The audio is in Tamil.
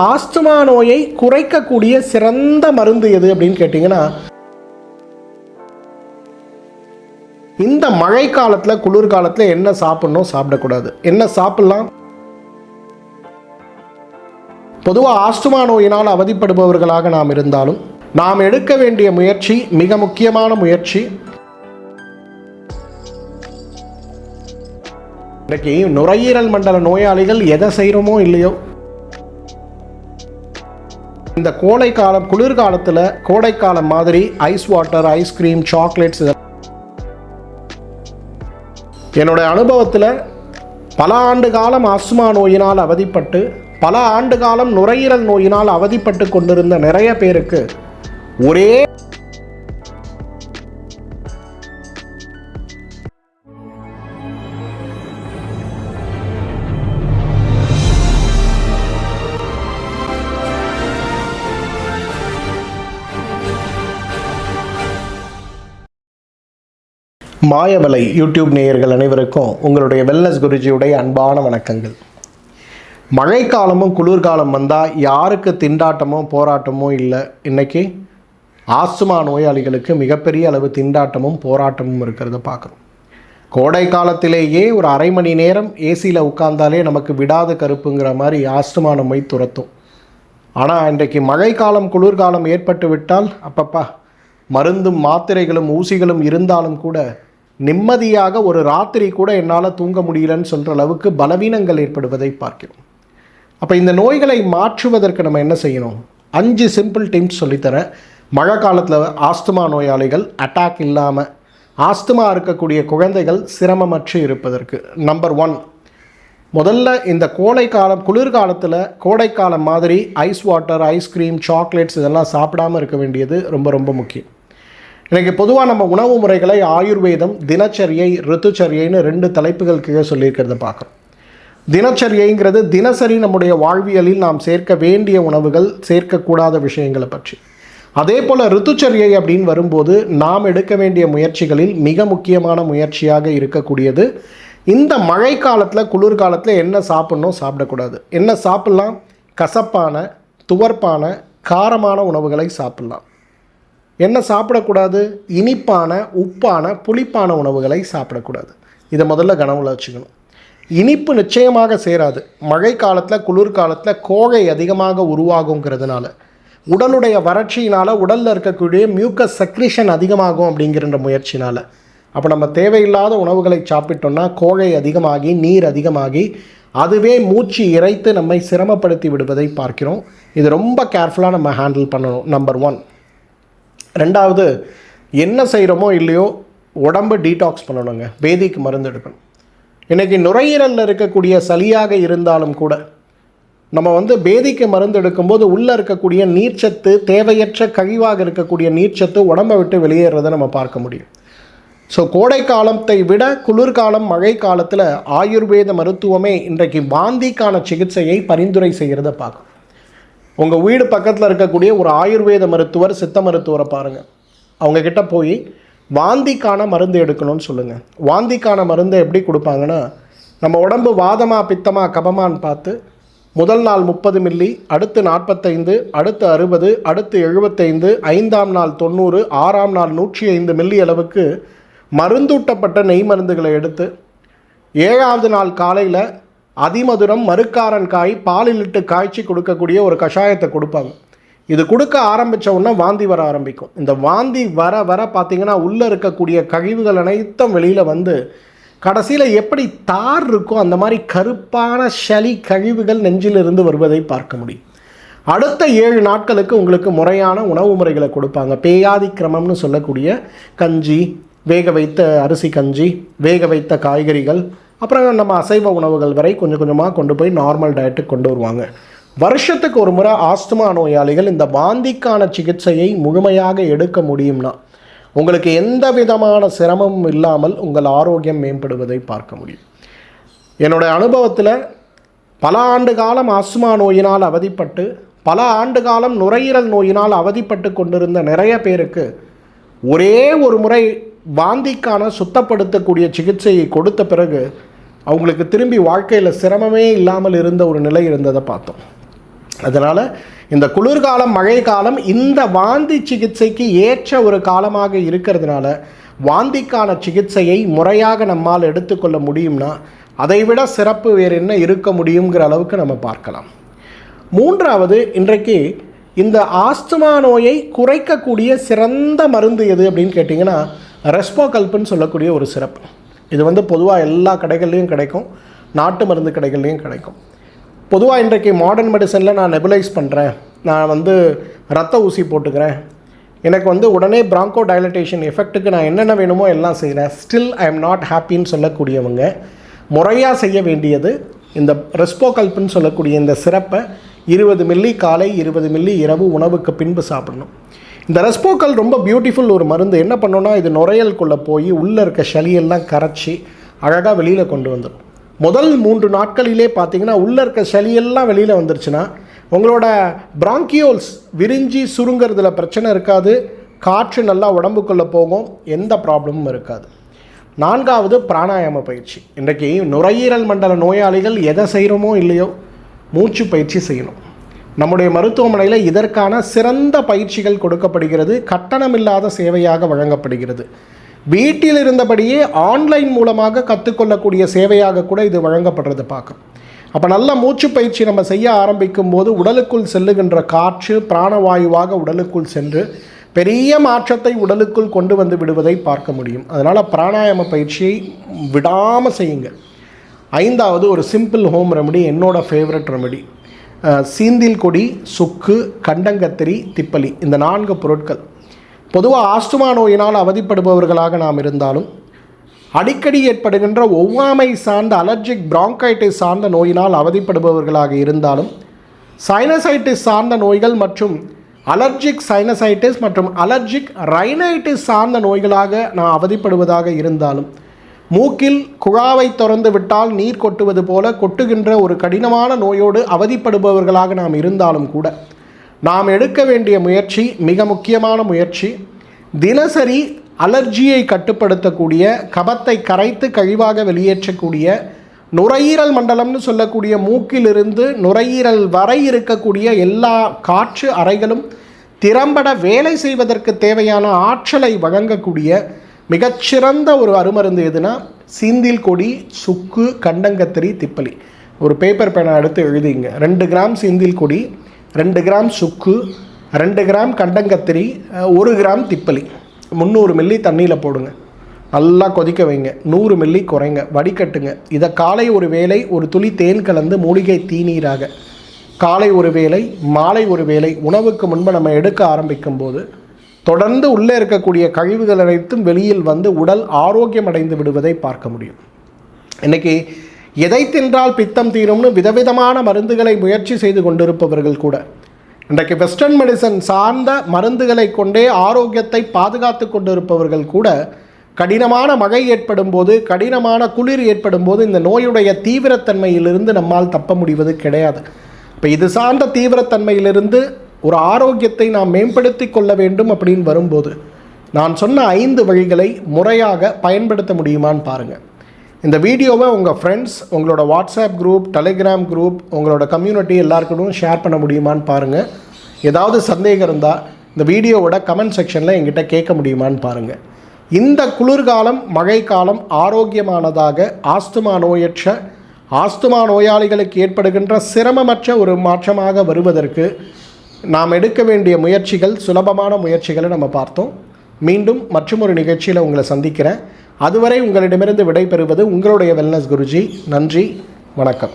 ஆஸ்துமா நோயை குறைக்கக்கூடிய சிறந்த மருந்து எது அப்படின்னு கேட்டிங்கன்னா, இந்த மழை காலத்தில் குளிர்காலத்தில் என்ன சாப்பிடணும் சாப்பிடக்கூடாது, என்ன சாப்பிடலாம். பொதுவாக ஆஸ்துமா நோயினால் அவதிப்படுபவர்களாக நாம் இருந்தாலும் நாம் எடுக்க வேண்டிய முயற்சி மிக முக்கியமான முயற்சி. இன்றைக்கு நுரையீரல் மண்டல நோயாளிகள் எதை செய்கிறோமோ இல்லையோ, இந்த கோடை காலம் குளிர்காலத்தில் கோடைக்காலம் மாதிரி ஐஸ் வாட்டர், ஐஸ்கிரீம், சாக்லேட்ஸ், என்னுடைய அனுபவத்தில் பல ஆண்டு காலம் ஆஸ்துமா நோயினால் அவதிப்பட்டு பல ஆண்டு காலம் நுரையீரல் நோயினால் அவதிப்பட்டு கொண்டிருந்த நிறைய பேருக்கு ஒரே மாயவலை யூடியூப் நேயர்கள் அனைவருக்கும் உங்களுடைய வெல்னஸ் குருஜியுடைய அன்பான வணக்கங்கள். மழைக்காலமும் குளிர்காலம் வந்தால் யாருக்கு திண்டாட்டமோ போராட்டமோ இல்லை. இன்றைக்கி ஆஸ்துமா நோயாளிகளுக்கு மிகப்பெரிய அளவு திண்டாட்டமும் போராட்டமும் இருக்கிறத பார்க்குறோம். கோடை காலத்திலேயே ஒரு அரை மணி நேரம் ஏசியில் உட்கார்ந்தாலே நமக்கு விடாத கருப்புங்கிற மாதிரி ஆஸ்துமா நம்மை துரத்தும். ஆனால் இன்றைக்கு மழைக்காலம் குளிர்காலம் ஏற்பட்டு விட்டால் அப்பப்பா மருந்தும் மாத்திரைகளும் ஊசிகளும் இருந்தாலும் கூட நிம்மதியாக ஒரு ராத்திரி கூட என்னால் தூங்க முடியலன்னு சொல்கிற அளவுக்கு பலவீனங்கள் ஏற்படுவதை பார்க்கிறோம். அப்போ இந்த நோய்களை மாற்றுவதற்கு நம்ம என்ன செய்யணும்? 5 சிம்பிள் டிப்ஸ் சொல்லித்தரேன். மழை காலத்தில் ஆஸ்துமா நோயாளிகள் அட்டாக் இல்லாமல், ஆஸ்துமா இருக்கக்கூடிய குழந்தைகள் சிரமமற்று இருப்பதற்கு. நம்பர் 1, முதல்ல இந்த குளிர்காலத்தில் கோடைக்காலம் மாதிரி ஐஸ் வாட்டர், ஐஸ்கிரீம், சாக்லேட்ஸ் இதெல்லாம் சாப்பிடாமல் இருக்க வேண்டியது ரொம்ப ரொம்ப முக்கியம். இன்றைக்கி பொதுவாக நம்ம உணவு முறைகளை ஆயுர்வேதம், தினச்சரியை, ரித்துச்சரியைன்னு 2 தலைப்புகள் கீழே சொல்லியிருக்கிறத பார்க்குறோம். தினச்சரியைங்கிறது தினசரி நம்முடைய வாழ்வியலில் நாம் சேர்க்க வேண்டிய உணவுகள், சேர்க்கக்கூடாத விஷயங்களை பற்றி. அதே போல் ரித்துச்சரியை அப்படின்னு வரும்போது நாம் எடுக்க வேண்டிய முயற்சிகளில் மிக முக்கியமான முயற்சியாக இருக்கக்கூடியது இந்த மழை காலத்தில் குளிர்காலத்தில் என்ன சாப்பிட்ணும் சாப்பிடக்கூடாது, என்ன சாப்பிட்லாம். கசப்பான, துவர்ப்பான, காரமான உணவுகளை சாப்பிட்லாம். என்ன சாப்பிடக்கூடாது? இனிப்பான, உப்பான, புளிப்பான உணவுகளை சாப்பிடக்கூடாது. இதை முதல்ல கனவுல வச்சுக்கணும். இனிப்பு நிச்சயமாக சேராது. மழை காலத்தில் குளிர்காலத்தில் கோழை அதிகமாக உருவாகுங்கிறதுனால, உடலுடைய வறட்சியினால் உடலில் இருக்கக்கூடிய மியூக்கஸ் செக்ரிஷன் அதிகமாகும் அப்படிங்கிற முயற்சினால். அப்போ நம்ம தேவையில்லாத உணவுகளை சாப்பிட்டோம்னா கோழை அதிகமாகி, நீர் அதிகமாகி, அதுவே மூச்சு இறைத்து நம்மை சிரமப்படுத்தி விடுவதை பார்க்கிறோம். இது ரொம்ப கேர்ஃபுல்லாக நம்ம ஹேண்டில் பண்ணணும். நம்பர் 1. 2வது, என்ன செய்கிறோமோ இல்லையோ உடம்பு டீடாக்ஸ் பண்ணணுங்க. வேதிக்கு மருந்து எடுக்கணும். இன்றைக்கி நுரையீரலில் இருக்கக்கூடிய சளியாக இருந்தாலும் கூட நம்ம பேதிக்கு மருந்து எடுக்கும்போது உள்ளே இருக்கக்கூடிய நீர்ச்சத்து, தேவையற்ற கழிவாக இருக்கக்கூடிய நீர்ச்சத்து உடம்பை விட்டு வெளியேறதை நம்ம பார்க்க முடியும். ஸோ கோடை காலத்தை விட குளிர்காலம், மழை காலத்தில் ஆயுர்வேத மருத்துவமே இன்றைக்கு வாந்திக்கான சிகிச்சையை பரிந்துரை செய்கிறத பார்க்கும். உங்கள் வீடு பக்கத்தில் இருக்கக்கூடிய ஒரு ஆயுர்வேத மருத்துவர், சித்த மருத்துவரை பாருங்கள். அவங்கக்கிட்ட போய் வாந்திக்கான மருந்து எடுக்கணும்னு சொல்லுங்கள். வாந்திக்கான மருந்தை எப்படி கொடுப்பாங்கன்னா, நம்ம உடம்பு வாதமா, பித்தமா, கபமான்னு பார்த்து முதல் நாள் 30 மில்லி, அடுத்து 45, அடுத்து 60, அடுத்து 75, 5ஆம் நாள் 90, 6ஆம் நாள் 105 மில்லி அளவுக்கு மருந்தூட்டப்பட்ட நெய் மருந்துகளை எடுத்து 7ஆவது நாள் காலையில் அதிமதுரம், மருக்காரன் காய், பாலில் இட்டு காய்ச்சி கொடுக்கக்கூடிய ஒரு கஷாயத்தை கொடுப்பாங்க. இது கொடுக்க ஆரம்பித்த உடனே வாந்தி வர ஆரம்பிக்கும். இந்த வாந்தி வர வர பார்த்திங்கன்னா உள்ளே இருக்கக்கூடிய கழிவுகள் அனைத்தும் வெளியில் வந்து கடைசியில் எப்படி தார் இருக்கோ அந்த மாதிரி கருப்பான சளி கழிவுகள் நெஞ்சிலிருந்து வருவதை பார்க்க முடியும். அடுத்த 7 நாட்களுக்கு உங்களுக்கு முறையான உணவு முறைகளை கொடுப்பாங்க. பேயாதி கிரமம்னு சொல்லக்கூடிய கஞ்சி, வேக வைத்த அரிசி கஞ்சி, வேக வைத்த காய்கறிகள், அப்புறம் நம்ம அசைவ உணவுகள் வரை கொஞ்சம் கொஞ்சமாக கொண்டு போய் நார்மல் டயட்டுக்கு கொண்டு வருவாங்க. வருஷத்துக்கு ஒரு முறை ஆஸ்துமா நோயாளிகள் இந்த வாந்திக்கான சிகிச்சையை முழுமையாக எடுக்க முடியும்னா உங்களுக்கு எந்த விதமான சிரமமும் இல்லாமல் உங்கள் ஆரோக்கியம் மேம்படுவதை பார்க்க முடியும். என்னுடைய அனுபவத்தில் பல ஆண்டு காலம் ஆஸ்துமா நோயினால் அவதிப்பட்டு, பல ஆண்டு காலம் நுரையீரல் நோயினால் அவதிப்பட்டு கொண்டிருந்த நிறைய பேருக்கு ஒரே ஒரு முறை வாந்திக்கான சுத்தப்படுத்தக்கூடிய சிகிச்சையை கொடுத்த பிறகு அவங்களுக்கு திரும்பி வாழ்க்கையில் சிரமமே இல்லாமல் இருந்த ஒரு நிலை இருந்ததை பார்த்தோம். அதனால் இந்த குளிர்காலம் மழை காலம் இந்த வாந்தி சிகிச்சைக்கு ஏற்ற ஒரு காலமாக இருக்கிறதுனால வாந்திக்கான சிகிச்சையை முறையாக நம்மால் எடுத்துக்கொள்ள முடியும்னா அதைவிட சிறப்பு வேறு என்ன இருக்க முடியுங்கிற அளவுக்கு நம்ம பார்க்கலாம். மூன்றாவது, இன்றைக்கு இந்த ஆஸ்துமா நோயை குறைக்கக்கூடிய சிறந்த மருந்து எது அப்படின்னு கேட்டிங்கன்னா ரெஸ்போகல்ப்னு சொல்லக்கூடிய ஒரு சிறப்பு. இது பொதுவாக எல்லா கடைகள்லேயும் கிடைக்கும், நாட்டு மருந்து கடைகள்லேயும் கிடைக்கும். பொதுவாக இன்றைக்கு மாடர்ன் மெடிசனில் நான் நெபுலைஸ் பண்ணுறேன், நான் ரத்த ஊசி போட்டுக்கிறேன், எனக்கு உடனே பிராங்கோ டைலட்டேஷன் எஃபெக்ட்டுக்கு நான் என்னென்ன வேணுமோ எல்லாம் செய்கிறேன், ஸ்டில் ஐ எம் நாட் ஹாப்பின்னு சொல்லக்கூடியவங்க முறையாக செய்ய வேண்டியது இந்த ரெஸ்போகல்ப்னு சொல்லக்கூடிய இந்த சிறப்பை 20 மில்லி காலை 20 மில்லி இரவு உணவுக்கு பின்பு சாப்பிடணும். இந்த ரெஸ்போகல் ரொம்ப பியூட்டிஃபுல் ஒரு மருந்து. என்ன பண்ணோன்னா இது நுரையல்குள்ளே போய் உள்ளே இருக்க சளியெல்லாம் கரைச்சி அழகாக வெளியில் கொண்டு வந்துடும். முதல் 3 நாட்களிலே பார்த்தீங்கன்னா உள்ளே இருக்க சளியெல்லாம் வெளியில் வந்துருச்சுன்னா உங்களோட பிராங்கியோல்ஸ் விரிஞ்சி சுருங்கிறதுல பிரச்சனை இருக்காது, காற்று நல்லா உடம்புக்குள்ளே போகும், எந்த ப்ராப்ளமும் இருக்காது. 4வது பிராணாயாம பயிற்சி. இன்றைக்கி நுரையீரல் மண்டல நோயாளிகள் எதை செய்கிறோமோ இல்லையோ மூச்சு பயிற்சி செய்யணும். நம்முடைய மருத்துவமனையில் இதற்கான சிறந்த பயிற்சிகள் கொடுக்கப்படுகிறது, கட்டணமில்லாத சேவையாக வழங்கப்படுகிறது. வீட்டில் இருந்தபடியே ஆன்லைன் மூலமாக கற்றுக்கொள்ளக்கூடிய சேவையாக கூட இது வழங்கப்படுறது பார்க்கணும். அப்போ நல்ல மூச்சு பயிற்சி நம்ம செய்ய ஆரம்பிக்கும் போது உடலுக்குள் செல்லுகின்ற காற்று பிராணவாயுவாக உடலுக்குள் சென்று பெரிய மாற்றத்தை உடலுக்குள் கொண்டு வந்து விடுவதை பார்க்க முடியும். அதனால் பிராணாயாம பயிற்சியை விடாமல் செய்யுங்க. 5வது ஒரு சிம்பிள் ஹோம் ரெமெடி, என்னோடய ஃபேவரட் ரெமெடி, சீந்தில் கொடி, சுக்கு, கண்டங்கத்திரி, திப்பலி, இந்த 4 பொருட்கள். பொதுவாக ஆஸ்துமா நோயினால் அவதிப்படுபவர்களாக நாம் இருந்தாலும், அடிக்கடி ஏற்படுகின்ற ஒவ்வாமை சார்ந்த அலர்ஜிக் பிராங்கைட்டிஸ் சார்ந்த நோயினால் அவதிப்படுபவர்களாக இருந்தாலும், சைனசைட்டிஸ் சார்ந்த நோய்கள் மற்றும் அலர்ஜிக் சைனசைட்டிஸ் மற்றும் அலர்ஜிக் ரைனைட்டிஸ் சார்ந்த நோய்களாக நான் அவதிப்படுவதாக இருந்தாலும், மூக்கில் குழாவை திறந்து விட்டால் நீர் கொட்டுவது போல கொட்டுகின்ற ஒரு கடினமான நோயோடு அவதிப்படுபவர்களாக நாம் இருந்தாலும் கூட நாம் எடுக்க வேண்டிய முயற்சி, மிக முக்கியமான முயற்சி, தினசரி அலர்ஜியை கட்டுப்படுத்தக்கூடிய, கபத்தை கரைத்து கழிவாக வெளியேற்றக்கூடிய, நுரையீரல் மண்டலம்னு சொல்லக்கூடிய மூக்கிலிருந்து நுரையீரல் வரை இருக்கக்கூடிய எல்லா காற்று அறைகளும் திறம்பட வேலை செய்வதற்கு தேவையான ஆற்றலை வழங்கக்கூடிய மிகச்சிறந்த ஒரு அருமருந்து எதுனா சீந்தில் கொடி, சுக்கு, கண்டங்கத்திரி, திப்பலி. ஒரு பேப்பர் பேனை எடுத்து எழுதிங்க. 2 கிராம் சீந்தில் கொடி, 2 கிராம் சுக்கு, 2 கிராம் கண்டங்கத்திரி, 1 கிராம் திப்பலி, 300 மில்லி தண்ணியில் போடுங்க. நல்லா கொதிக்க வைங்க. 100 மில்லி குறைங்க, வடிகட்டுங்க. இதை காலை ஒரு வேளை ஒரு துளி தேன் கலந்து மூலிகை தீநீராக காலை ஒரு வேளை மாலை ஒரு வேளை உணவுக்கு முன்பு நம்ம எடுக்க ஆரம்பிக்கும் போது தொடர்ந்து உள்ளே இருக்கக்கூடிய கழிவுகள் அனைத்தும் வெளியில் வந்து உடல் ஆரோக்கியம் அடைந்து விடுவதை பார்க்க முடியும். இன்றைக்கி எதை தின்றால் பித்தம் தீரும்னு விதவிதமான மருந்துகளை முயற்சி செய்து கொண்டிருப்பவர்கள் கூட இன்றைக்கு வெஸ்டர்ன் மெடிசன் சார்ந்த மருந்துகளை கொண்டே ஆரோக்கியத்தை பாதுகாத்து கொண்டிருப்பவர்கள் கூட கடினமான மழை ஏற்படும் போது, கடினமான குளிர் ஏற்படும் போது இந்த நோயுடைய தீவிரத்தன்மையிலிருந்து நம்மால் தப்ப முடிவது கிடையாது. இப்போ இது சார்ந்த தீவிரத்தன்மையிலிருந்து ஒரு ஆரோக்கியத்தை நாம் மேம்படுத்தி கொள்ள வேண்டும் அப்படின்னு வரும்போது நான் சொன்ன 5 வழிகளை முறையாக பயன்படுத்த முடியுமான்னு பாருங்கள். இந்த வீடியோவை உங்கள் ஃப்ரெண்ட்ஸ், உங்களோட வாட்ஸ்அப் குரூப், டெலிகிராம் குரூப், உங்களோட கம்யூனிட்டி எல்லாருக்கும் ஷேர் பண்ண முடியுமான்னு பாருங்கள். ஏதாவது சந்தேகம் இருந்தால் இந்த வீடியோவோட கமெண்ட் செக்ஷனில் எங்கிட்ட கேட்க முடியுமான்னு பாருங்கள். இந்த குளிர்காலம் மழைக்காலம் ஆரோக்கியமானதாக ஆஸ்துமா நோயாளிகளுக்கு ஏற்படுகின்ற சிரமமற்ற ஒரு மாற்றமாக வருவதற்கு நாம் எடுக்க வேண்டிய முயற்சிகள், சுலபமான முயற்சிகளை நம்ம பார்த்தோம். மீண்டும் மற்றொரு நிகழ்ச்சியில் உங்களை சந்திக்கிறேன். அதுவரை உங்களிடமிருந்து விடைபெறுவது உங்களுடைய வெல்னஸ் குருஜி. நன்றி, வணக்கம்.